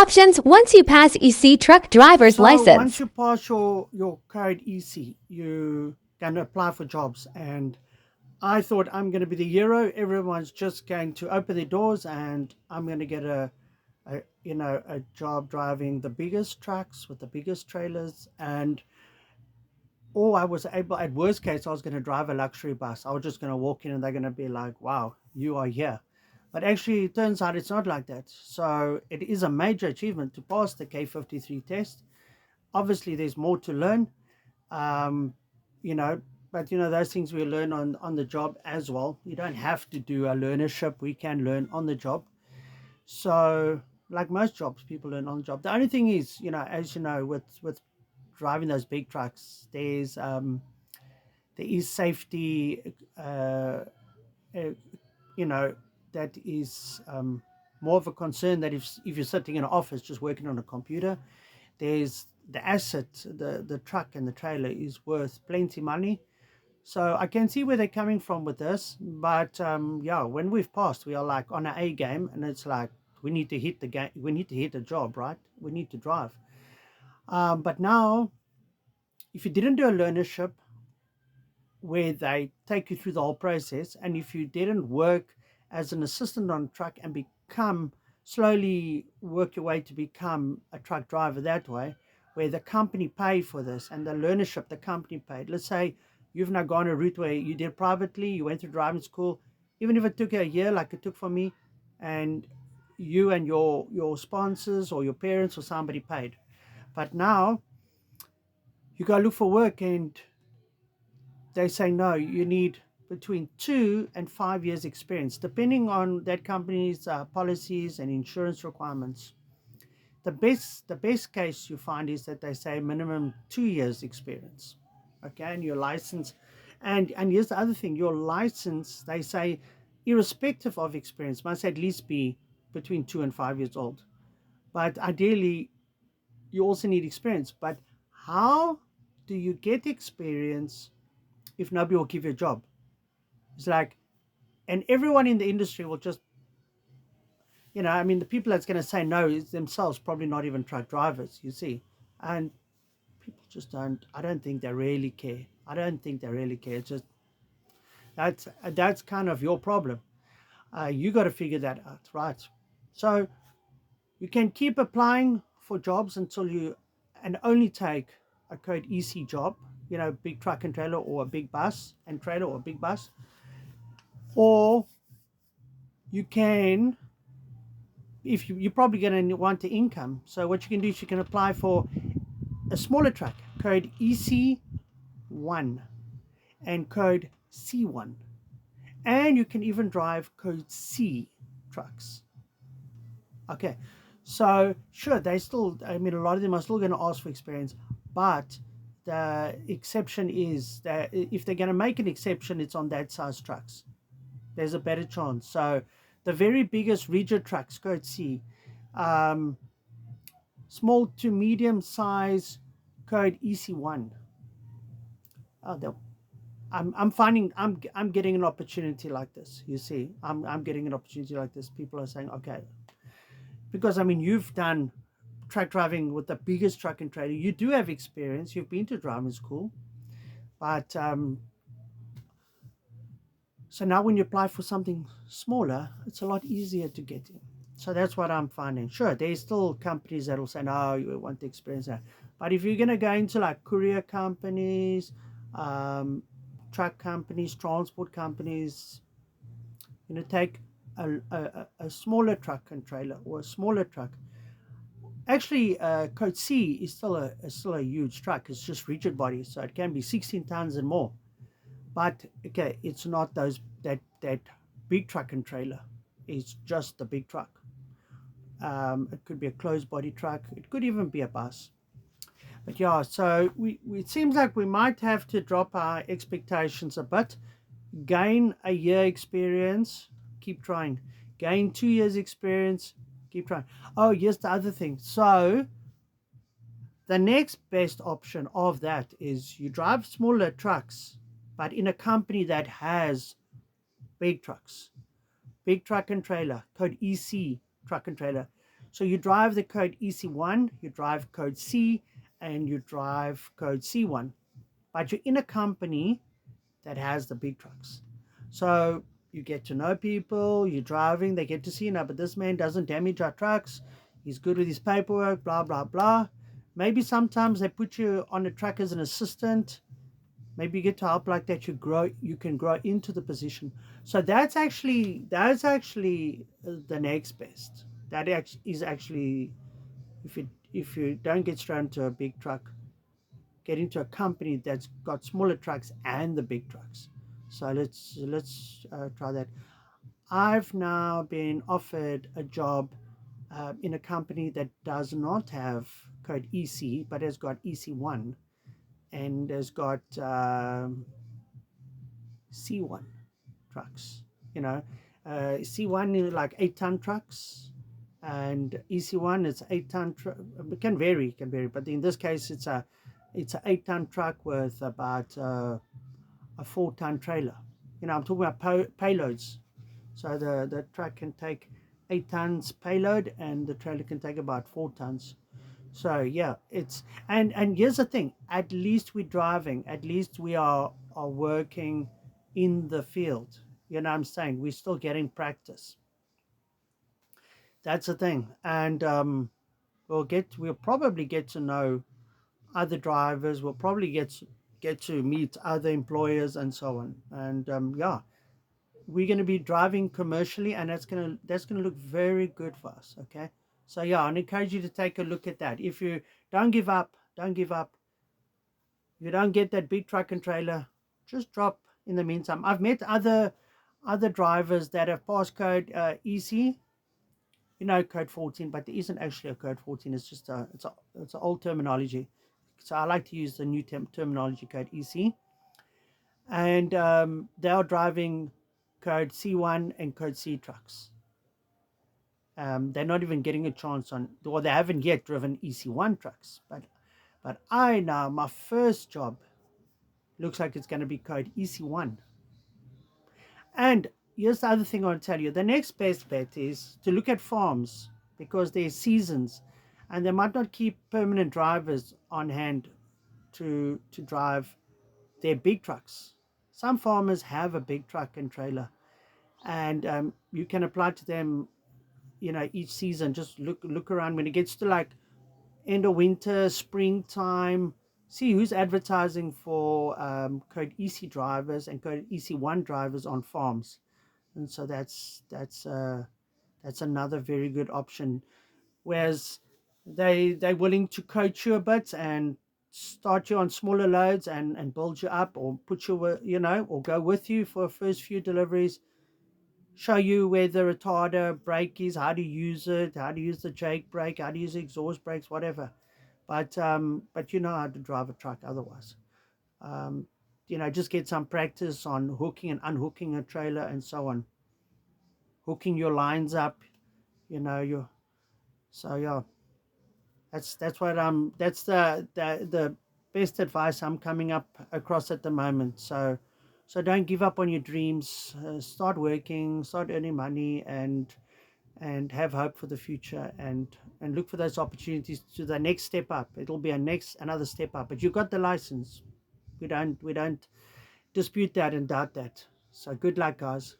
options once you pass EC truck driver's So once license. you pass your code EC, you can apply for jobs. And I thought I'm going to be the hero. Everyone's just going to open their doors, and I'm going to get a job driving the biggest trucks with the biggest trailers. And or I was able, at worst case, I was going to drive a luxury bus. I was just going to walk in, and they're going to be like, "Wow, you are here." But actually, it turns out it's not like that. So it is a major achievement to pass the K53 test. Obviously, there's more to learn, um, you know, but those things we learn on the job as well. You don't have to do a learnership. We can learn on the job. So, like most jobs, people learn on the job. The only thing is, as you know, with driving those big trucks, there is safety, uh, you know, that is more of a concern, that if you're sitting in an office just working on a computer, there's the asset, the truck and the trailer is worth plenty money. So I can see where they're coming from with this, but yeah, when we've passed, we are like on an A game, and it's like we need to hit the game, we need to hit the job, right? We need to drive. But now, if you didn't do a learnership where they take you through the whole process, and if you didn't work as an assistant on a truck and become slowly work your way to become a truck driver that way, where the company paid for this and the learnership the company paid. Let's say you've now gone a route where you did privately, you went to driving school, even if it took a year like it took for me, and you and your sponsors or your parents or somebody paid. But now you go look for work, and they say no, you need between 2 and 5 years experience, depending on that company's policies and insurance requirements. The best case you find is that they say minimum 2 years experience. Okay, and your license, and here's the other thing: your license, they say, irrespective of experience, must at least be between 2 and 5 years old. But ideally, you also need experience. But how do you get experience if nobody will give you a job? It's like, and everyone in the industry will just, I mean, the people that's going to say no is themselves probably not even truck drivers, you see. And people just don't, I don't think they really care. I don't think they really care. It's just, that's kind of your problem. You got to figure that out, right? So you can keep applying for jobs until you, and only take a code EC job, big truck and trailer, or a big bus and trailer, or a big bus. Or you can, if you're probably going to want the income. So what you can do is you can apply for a smaller truck, code EC1 and code C1. And you can even drive code C trucks. Okay. So sure, they still, I mean, a lot of them are still going to ask for experience, but the exception is that if they're going to make an exception, it's on that size trucks. There's a better chance. So the very biggest rigid trucks, code C, um, small to medium size, code EC1. Oh, I'm finding I'm getting an opportunity like this. You see, I'm getting an opportunity like this. People are saying, okay, because I mean, you've done truck driving with the biggest truck and trailer. You do have experience. You've been to driving school, but so now when you apply for something smaller, it's a lot easier to get in. So that's what I'm finding. Sure, there's still companies that will say, no, you want the experience there. But if you're going to go into like courier companies, um, truck companies, transport companies, take a smaller truck and trailer, or a smaller truck. Actually, Code C is still a huge truck. It's just rigid body, so it can be 16 tons and more. But okay, it's not that big truck and trailer. It's just the big truck. It could be a closed body truck. It could even be a bus. But yeah, so it seems like we might have to drop our expectations a bit. Gain a year experience, keep trying. Gain 2 years experience, keep trying. Oh, here's the other thing. So the next best option of that is you drive smaller trucks, but in a company that has big trucks, big truck and trailer, code EC truck and trailer. So you drive the code EC1, you drive code C, and you drive code C1. But you're in a company that has the big trucks. So you get to know people, you're driving, they get to see, but this man doesn't damage our trucks. He's good with his paperwork, blah, blah, blah. Maybe sometimes they put you on a truck as an assistant. Maybe you get to help like that. You can grow into the position. So that's actually the next best. That is actually, if you don't get straight into a big truck, get into a company that's got smaller trucks and the big trucks. So let's try that. I've now been offered a job in a company that does not have code EC, but has got EC1 and has got C1 trucks. You know, C1 is like 8-ton trucks, and EC1 is 8-ton. It can vary, but in this case, it's a 8-ton truck with about a 4-ton trailer. I'm talking about payloads. So the truck can take 8 tons payload, and the trailer can take about 4 tons. So yeah, and here's the thing: at least we're driving, at least we are working in the field. You know what I'm saying? We're still getting practice. That's the thing, and we'll probably get to know other drivers. We'll probably get to meet other employers and so on. And yeah, we're going to be driving commercially, and that's gonna look very good for us. Okay, so yeah, I encourage you to take a look at that. If you don't give up. If you don't get that big truck and trailer, just drop in the meantime. I've met other drivers that have passed code EC, code 14, but there isn't actually a code 14. It's just it's an old terminology. So I like to use the new terminology, code EC, and they are driving code C1 and code C trucks. They're not even getting a chance on, or they haven't yet driven EC1 trucks. But I now, my first job looks like it's going to be code EC1. And here's the other thing I want to tell you. The next best bet is to look at farms, because there's seasons, and they might not keep permanent drivers on hand to drive their big trucks. Some farmers have a big truck and trailer, and you can apply to them, each season. Just look around when it gets to like end of winter, springtime. See who's advertising for code EC drivers and code EC1 drivers on farms, and so that's another very good option. Whereas they're willing to coach you a bit and start you on smaller loads and build you up, or put you or go with you for first few deliveries, show you where the retarder brake is, how to use it, how to use the Jake brake, how to use the exhaust brakes, whatever. But you know how to drive a truck otherwise. Um, just get some practice on hooking and unhooking a trailer and so on, hooking your lines up. Your So yeah, that's the best advice I'm coming up across at the moment. So don't give up on your dreams. Start working, start earning money, and have hope for the future, and look for those opportunities to the next step up. It'll be another step up. But you got the license. We don't dispute that and doubt that. So good luck, guys.